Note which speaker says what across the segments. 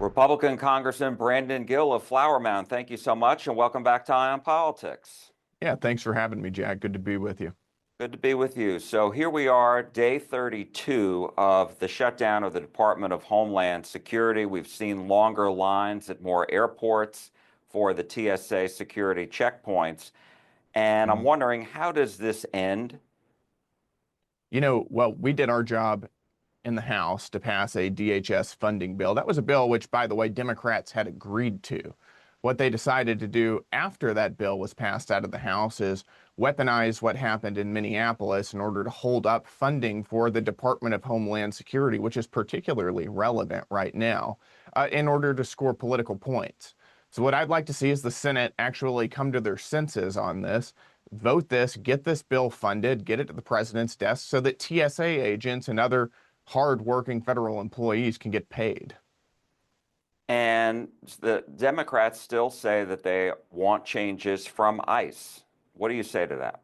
Speaker 1: Republican Congressman Brandon Gill of Flower Mound, thank you so much and welcome back to Eye on Politics.
Speaker 2: Yeah, thanks for having me, Jack. Good to be with you.
Speaker 1: Good to be with you. So here we are, day 32 of the shutdown of the Department of Homeland Security. We've seen longer lines at more airports for the TSA security checkpoints. And I'm wondering, how does this end?
Speaker 2: Well, we did our job in the House to pass a DHS funding bill. That was a bill which, by the way, Democrats had agreed to. What they decided to do after that bill was passed out of the House is weaponize what happened in Minneapolis in order to hold up funding for the Department of Homeland Security, which is particularly relevant right now, in order to score political points. So what I'd like to see is the Senate actually come to their senses on this, vote this, get this bill funded, get it to the president's desk so that TSA agents and other hard-working federal employees can get paid.
Speaker 1: And the Democrats still say that they want changes from ICE. What do you say to that?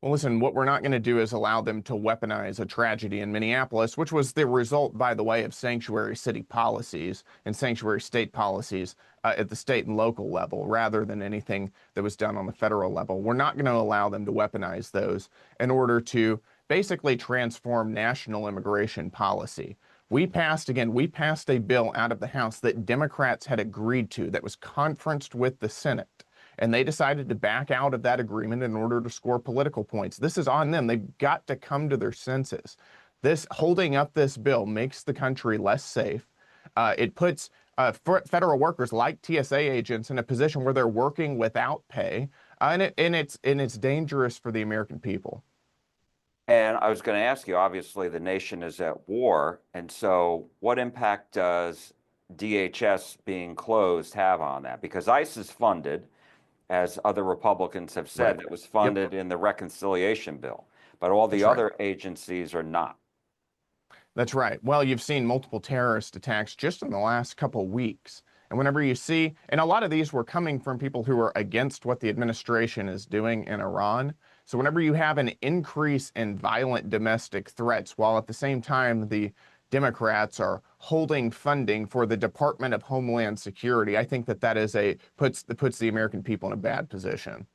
Speaker 2: Well, listen, what we're not going to do is allow them to weaponize a tragedy in Minneapolis, which was the result, by the way, of sanctuary city policies and sanctuary state policies at the state and local level, rather than anything that was done on the federal level. We're not going to allow them to weaponize those in order to basically transform national immigration policy. We passed a bill out of the House that Democrats had agreed to that was conferenced with the Senate. And they decided to back out of that agreement in order to score political points. This is on them. They've got to come to their senses. Holding up this bill makes the country less safe. It puts federal workers like TSA agents in a position where they're working without pay, and it's dangerous for the American people.
Speaker 1: And I was going to ask you, obviously, the nation is at war. And so what impact does DHS being closed have on that? Because ICE is funded, as other Republicans have said,
Speaker 2: Right.
Speaker 1: It was funded in the reconciliation bill, but all the other agencies are not.
Speaker 2: That's right. Well, you've seen multiple terrorist attacks just in the last couple of weeks. And whenever you see, and a lot of these were coming from people who are against what the administration is doing in Iran. So whenever you have an increase in violent domestic threats, while at the same time the Democrats are holding funding for the Department of Homeland Security, I think that puts the American people in a bad position.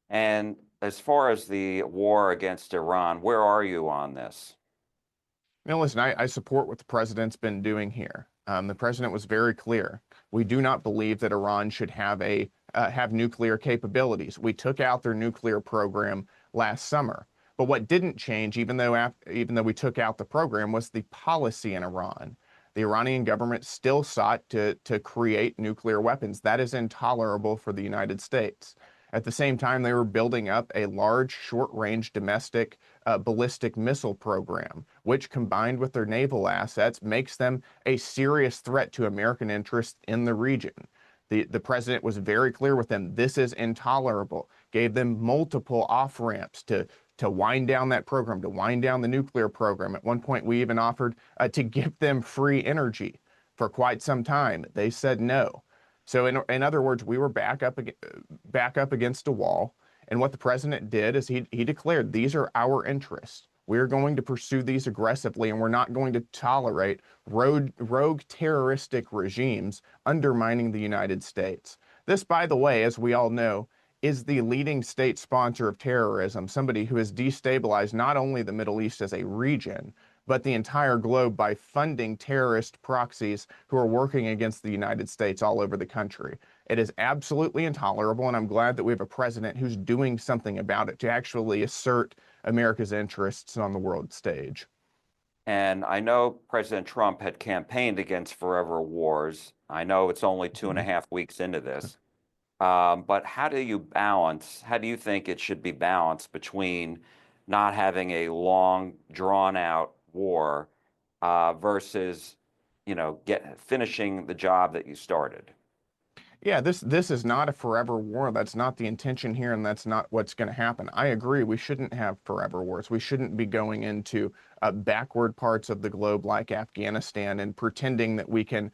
Speaker 1: And as far as the war against Iran, where are you on this?
Speaker 2: Listen, I support what the president's been doing here. The president was very clear. We do not believe that Iran should have nuclear capabilities. We took out their nuclear program last summer. But what didn't change, even though we took out the program, was the policy in Iran. The Iranian government still sought to create nuclear weapons. That is intolerable for the United States. At the same time, they were building up a large, short-range domestic ballistic missile program, which, combined with their naval assets, makes them a serious threat to American interests in the region. The president was very clear with them. This is intolerable. Gave them multiple off-ramps to wind down that program, to wind down the nuclear program. At one point, we even offered to give them free energy for quite some time. They said no. So in other words, we were back up against a wall. And what the president did is he declared, these are our interests. We're going to pursue these aggressively, and we're not going to tolerate rogue terroristic regimes undermining the United States. This, by the way, as we all know, is the leading state sponsor of terrorism, somebody who has destabilized not only the Middle East as a region, but the entire globe by funding terrorist proxies who are working against the United States all over the country. It is absolutely intolerable, and I'm glad that we have a president who's doing something about it to actually assert America's interests on the world stage.
Speaker 1: And I know President Trump had campaigned against forever wars. I know it's only 2.5 weeks into this. But how do you think it should be balanced between not having a long, drawn-out war versus, finishing the job that you started?
Speaker 2: Yeah, this is not a forever war. That's not the intention here, and that's not what's going to happen. I agree. We shouldn't have forever wars. We shouldn't be going into backward parts of the globe like Afghanistan and pretending that we can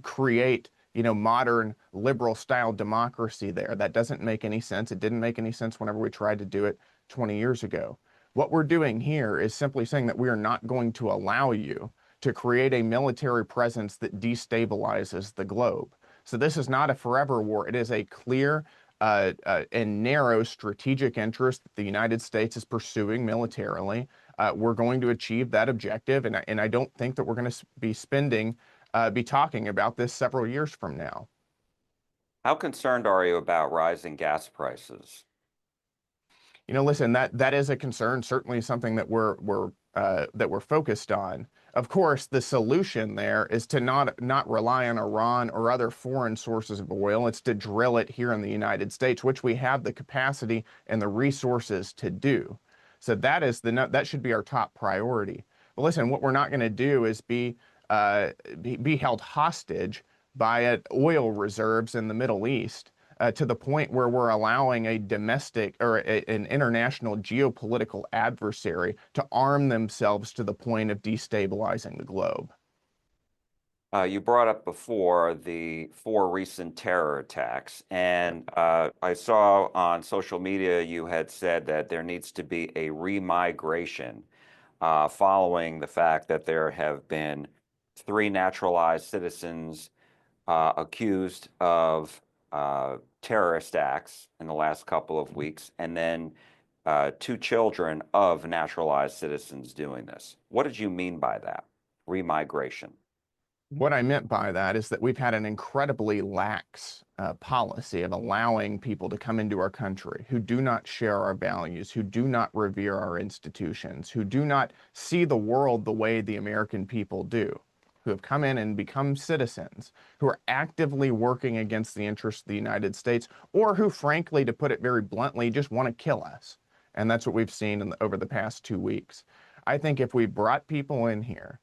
Speaker 2: create modern liberal style democracy there. That doesn't make any sense. It didn't make any sense whenever we tried to do it 20 years ago. What we're doing here is simply saying that we are not going to allow you to create a military presence that destabilizes the globe. So this is not a forever war. It is a clear and narrow strategic interest that the United States is pursuing militarily. We're going to achieve that objective, and I don't think that we're going to be talking about this several years from now.
Speaker 1: How concerned are you about rising gas prices?
Speaker 2: Listen, that is a concern, certainly something that we're focused on. Of course, the solution there is to not rely on Iran or other foreign sources of oil. It's to drill it here in the United States, which we have the capacity and the resources to do. So that should be our top priority. But listen, what we're not going to do is be held hostage by oil reserves in the Middle East to the point where we're allowing a domestic or an international geopolitical adversary to arm themselves to the point of destabilizing the globe.
Speaker 1: You brought up before the 4 recent terror attacks, and I saw on social media you had said that there needs to be a remigration following the fact that there have been 3 naturalized citizens accused of terrorist acts in the last couple of weeks, and then 2 children of naturalized citizens doing this. What did you mean by that? Remigration.
Speaker 2: What I meant by that is that we've had an incredibly lax policy of allowing people to come into our country who do not share our values, who do not revere our institutions, who do not see the world the way the American people do, who have come in and become citizens, who are actively working against the interests of the United States, or who, frankly, to put it very bluntly, just want to kill us. And that's what we've seen over the past 2 weeks. I think if we brought people in here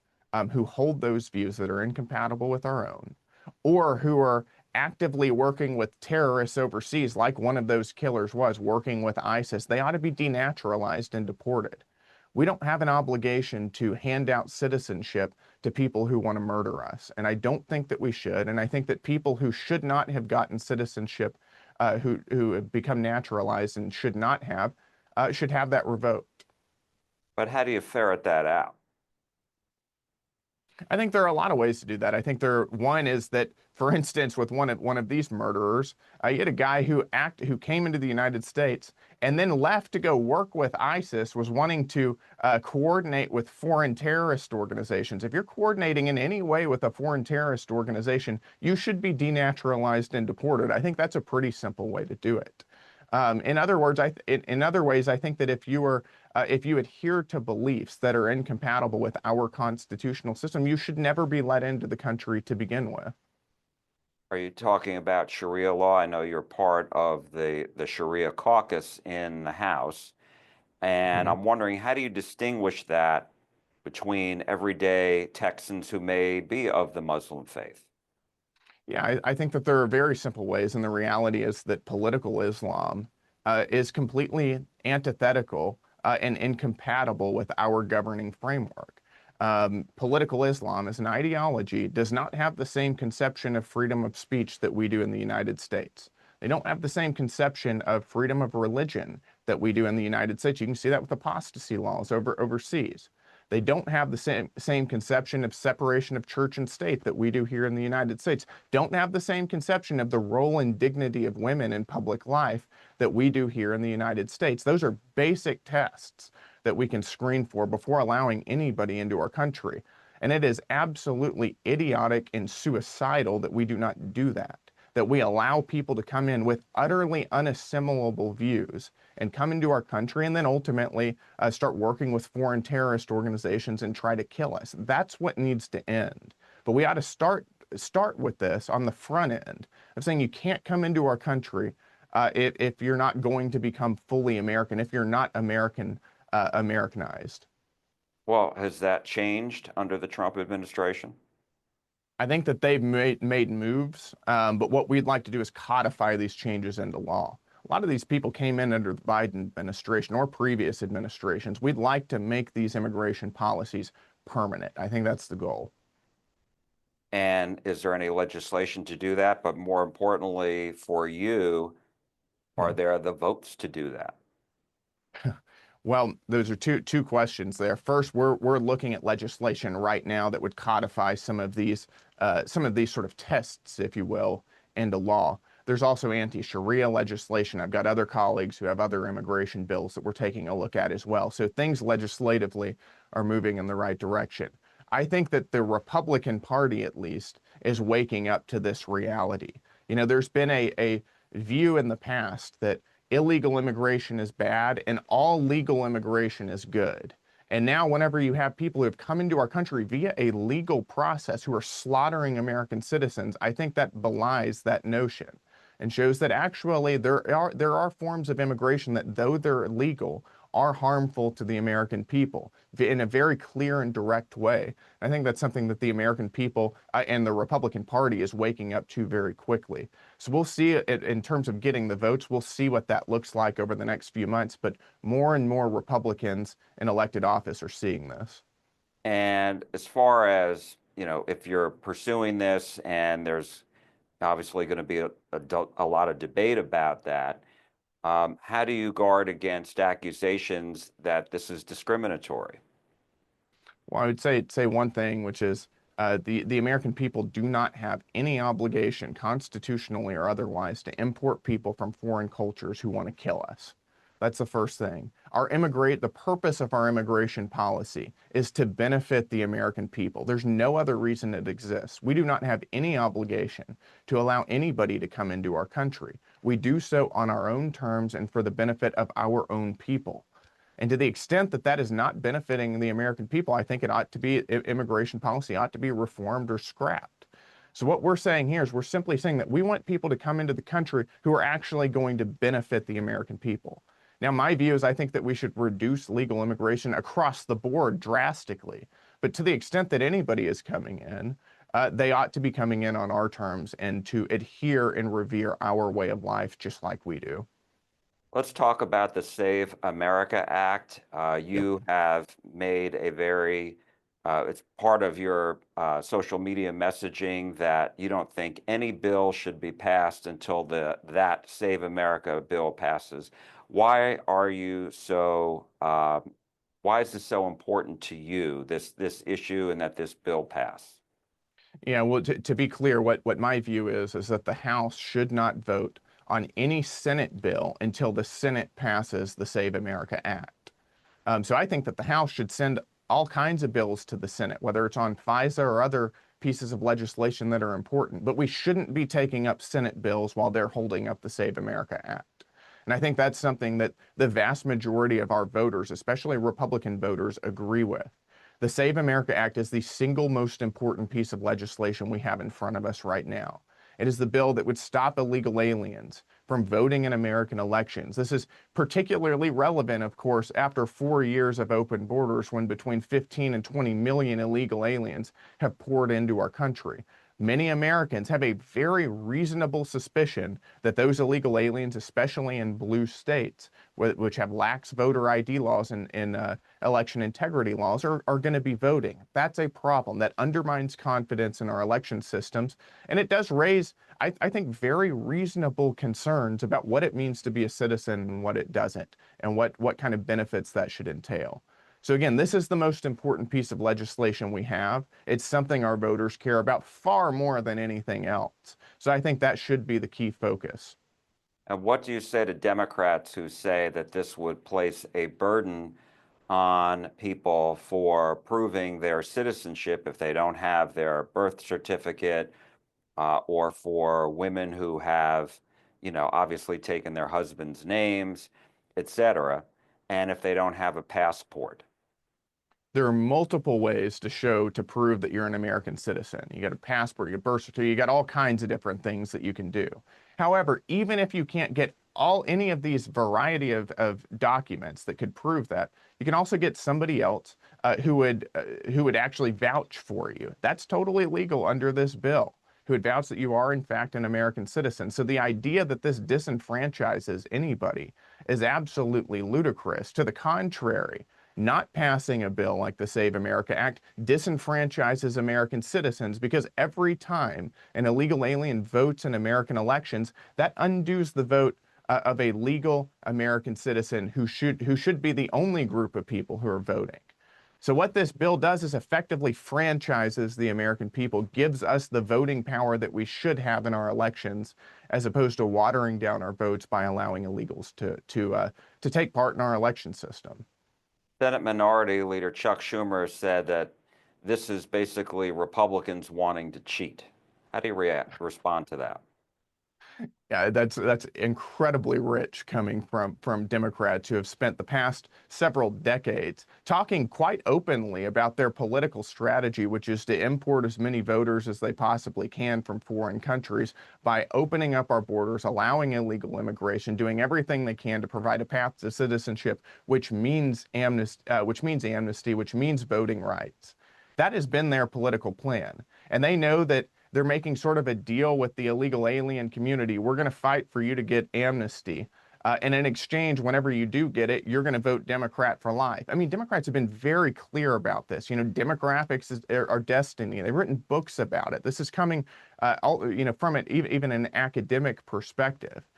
Speaker 2: who hold those views that are incompatible with our own, or who are actively working with terrorists overseas, like one of those killers was working with ISIS, they ought to be denaturalized and deported. We don't have an obligation to hand out citizenship to people who want to murder us. And I don't think that we should. And I think that people who should not have gotten citizenship, who have become naturalized and should not have, should have that revoked.
Speaker 1: But how do you ferret that out?
Speaker 2: I think there are a lot of ways to do that. I think one is that, for instance, with one of these murderers, you had a guy who came into the United States and then left to go work with ISIS, was wanting to coordinate with foreign terrorist organizations. If you're coordinating in any way with a foreign terrorist organization, you should be denaturalized and deported. I think that's a pretty simple way to do it. In other words, in other ways, I think that if you adhere to beliefs that are incompatible with our constitutional system, you should never be let into the country to begin with.
Speaker 1: Are you talking about Sharia law? I know you're part of the Sharia caucus in the House, and
Speaker 2: Mhm.
Speaker 1: I'm wondering, how do you distinguish that between everyday Texans who may be of the Muslim faith?
Speaker 2: Yeah, I think that there are very simple ways, and the reality is that political Islam is completely antithetical and incompatible with our governing framework. Political Islam as an ideology does not have the same conception of freedom of speech that we do in the United States. They don't have the same conception of freedom of religion that we do in the United States. You can see that with apostasy laws overseas. They don't have the same conception of separation of church and state that we do here in the United States. Don't have the same conception of the role and dignity of women in public life that we do here in the United States. Those are basic tests that we can screen for before allowing anybody into our country. And it is absolutely idiotic and suicidal that we do not do that, that we allow people to come in with utterly unassimilable views and come into our country and then ultimately start working with foreign terrorist organizations and try to kill us. That's what needs to end. But we ought to start with this on the front end of saying you can't come into our country if you're not going to become fully American, if you're not Americanized.
Speaker 1: Well, has that changed under the Trump administration?
Speaker 2: I think that they've made moves, but what we'd like to do is codify these changes into law. A lot of these people came in under the Biden administration or previous administrations. We'd like to make these immigration policies permanent. I think that's the goal.
Speaker 1: And is there any legislation to do that? But more importantly, for you, are
Speaker 2: Hmm.
Speaker 1: there the votes to do that?
Speaker 2: Well, those are two questions there. First, we're looking at legislation right now that would codify some of these sort of tests, if you will, into law. There's also anti-Sharia legislation. I've got other colleagues who have other immigration bills that we're taking a look at as well. So things legislatively are moving in the right direction. I think that the Republican Party, at least, is waking up to this reality. You know, there's been a view in the past that illegal immigration is bad and all legal immigration is good. And now, whenever you have people who have come into our country via a legal process who are slaughtering American citizens, I think that belies that notion and shows that actually there are forms of immigration that, though they're legal, are harmful to the American people in a very clear and direct way. I think that's something that the American people and the Republican Party is waking up to very quickly. So we'll see it in terms of getting the votes. We'll see what that looks like over the next few months. But more and more Republicans in elected office are seeing this.
Speaker 1: And as far as, if you're pursuing this and there's obviously going to be a lot of debate about that, how do you guard against accusations that this is discriminatory?
Speaker 2: Well, I would say one thing, which is the American people do not have any obligation, constitutionally or otherwise, to import people from foreign cultures who want to kill us. That's the first thing. The purpose of our immigration policy is to benefit the American people. There's no other reason it exists. We do not have any obligation to allow anybody to come into our country. We do so on our own terms and for the benefit of our own people. And to the extent that that is not benefiting the American people, I think immigration policy ought to be reformed or scrapped. So what we're saying here is we're simply saying that we want people to come into the country who are actually going to benefit the American people. Now, my view is I think that we should reduce legal immigration across the board drastically. But to the extent that anybody is coming in, they ought to be coming in on our terms and to adhere and revere our way of life just like we do.
Speaker 1: Let's talk about the Save America Act. You have made it's part of your social media messaging that you don't think any bill should be passed until that Save America bill passes. Why is this so important to you, this issue, and that this bill pass?
Speaker 2: Yeah, well, to be clear, what my view is that the House should not vote on any Senate bill until the Senate passes the Save America Act. So I think that the House should send all kinds of bills to the Senate, whether it's on FISA or other pieces of legislation that are important. But we shouldn't be taking up Senate bills while they're holding up the Save America Act. And I think that's something that the vast majority of our voters, especially Republican voters, agree with. The Save America Act is the single most important piece of legislation we have in front of us right now. It is the bill that would stop illegal aliens from voting in American elections. This is particularly relevant, of course, after 4 years of open borders when between 15 and 20 million illegal aliens have poured into our country. Many Americans have a very reasonable suspicion that those illegal aliens, especially in blue states, which have lax voter ID laws and election integrity laws, are going to be voting. That's a problem that undermines confidence in our election systems. And it does raise, I think, very reasonable concerns about what it means to be a citizen and what it doesn't, and what kind of benefits that should entail. So again, this is the most important piece of legislation we have. It's something our voters care about far more than anything else. So I think that should be the key focus.
Speaker 1: And what do you say to Democrats who say that this would place a burden on people for proving their citizenship if they don't have their birth certificate, or for women who have, obviously taken their husband's names, etc., and if they don't have a passport?
Speaker 2: There are multiple ways to prove that you're an American citizen. You got a passport, you got a birth certificate, you got all kinds of different things that you can do. However, even if you can't get any of these variety of documents that could prove that, you can also get somebody else who would actually vouch for you. That's totally legal under this bill, who would vouch that you are in fact an American citizen. So the idea that this disenfranchises anybody is absolutely ludicrous. To the contrary, not passing a bill like the Save America Act disenfranchises American citizens, because every time an illegal alien votes in American elections, that undoes the vote of a legal American citizen who should be the only group of people who are voting. So what this bill does is effectively franchises the American people, gives us the voting power that we should have in our elections, as opposed to watering down our votes by allowing illegals to take part in our election system.
Speaker 1: Senate Minority Leader Chuck Schumer said that this is basically Republicans wanting to cheat. How do you respond to that?
Speaker 2: Yeah, that's incredibly rich coming from Democrats who have spent the past several decades talking quite openly about their political strategy, which is to import as many voters as they possibly can from foreign countries by opening up our borders, allowing illegal immigration, doing everything they can to provide a path to citizenship, which means amnesty, which means voting rights. That has been their political plan, and they know that they're making sort of a deal with the illegal alien community. We're going to fight for you to get amnesty. And in exchange, whenever you do get it, you're going to vote Democrat for life. I mean, Democrats have been very clear about this. You know, demographics are destiny. They've written books about it. This is coming, from it, even an academic perspective,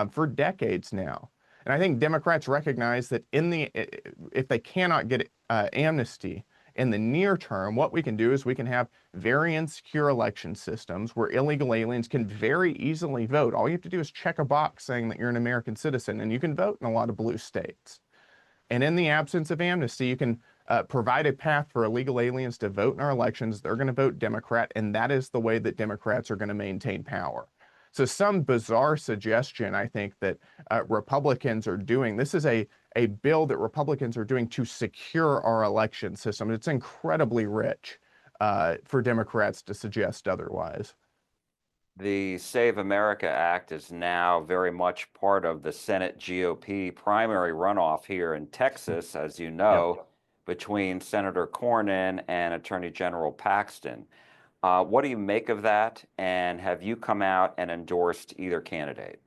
Speaker 2: for decades now. And I think Democrats recognize that if they cannot get amnesty, in the near term, what we can do is we can have very insecure election systems where illegal aliens can very easily vote. All you have to do is check a box saying that you're an American citizen, and you can vote in a lot of blue states. And in the absence of amnesty, you can provide a path for illegal aliens to vote in our elections. They're going to vote Democrat, and that is the way that Democrats are going to maintain power. So some bizarre suggestion, I think, that Republicans are doing, this is a bill that Republicans are doing to secure our election system. It's incredibly rich for Democrats to suggest otherwise.
Speaker 1: The Save America Act is now very much part of the Senate GOP primary runoff here in Texas, as you know,
Speaker 2: Yep.
Speaker 1: between Senator Cornyn and Attorney General Paxton. What do you make of that? And have you come out and endorsed either candidate?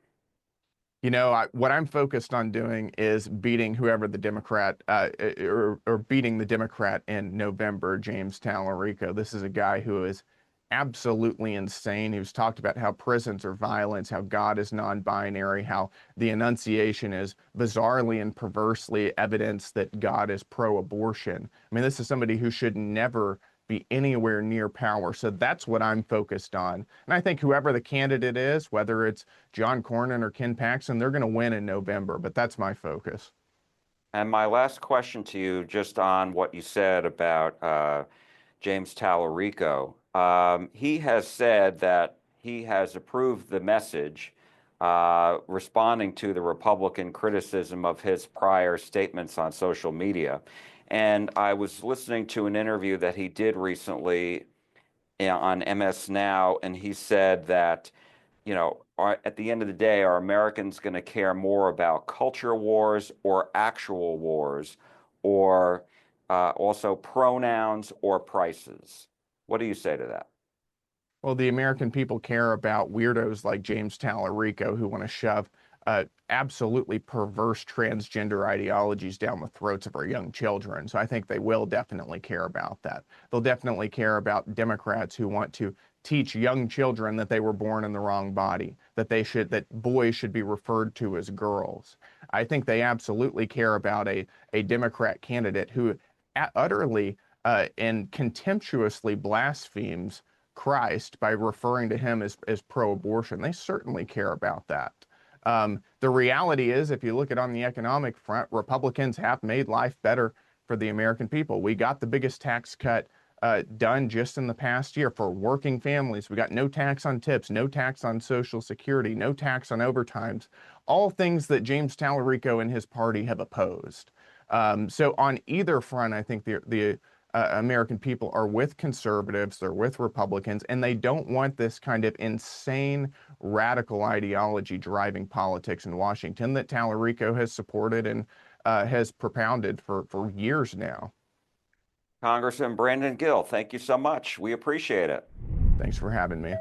Speaker 2: You know, what I'm focused on doing is beating whoever the Democrat, or beating the Democrat in November, James Tallarico. This is a guy who is absolutely insane. He was talked about how prisons are violence, how God is non-binary, how the Annunciation is bizarrely and perversely evidence that God is pro-abortion. I mean, this is somebody who should never be anywhere near power. So that's what I'm focused on. And I think whoever the candidate is, whether it's John Cornyn or Ken Paxton, they're going to win in November. But that's my focus.
Speaker 1: And my last question to you, just on what you said about James Tallarico. He has said that he has approved the message responding to the Republican criticism of his prior statements on social media. And I was listening to an interview that he did recently on MS Now, and he said that, at the end of the day, are Americans going to care more about culture wars or actual wars, or also pronouns or prices? What do you say to that?
Speaker 2: Well, the American people care about weirdos like James Tallarico who want to shove absolutely perverse transgender ideologies down the throats of our young children. So I think they will definitely care about that. They'll definitely care about Democrats who want to teach young children that they were born in the wrong body, that boys should be referred to as girls. I think they absolutely care about a Democrat candidate who utterly and contemptuously blasphemes Christ by referring to him as pro-abortion. They certainly care about that. The reality is, if you look at on the economic front, Republicans have made life better for the American people. We got the biggest tax cut done just in the past year for working families. We got no tax on tips, no tax on Social Security, no tax on overtimes, all things that James Tallarico and his party have opposed. So on either front, I think the American people are with conservatives, they're with Republicans, and they don't want this kind of insane radical ideology driving politics in Washington that Tallarico has supported and has propounded for years now.
Speaker 1: Congressman Brandon Gill, thank you so much. We appreciate it.
Speaker 2: Thanks for having me.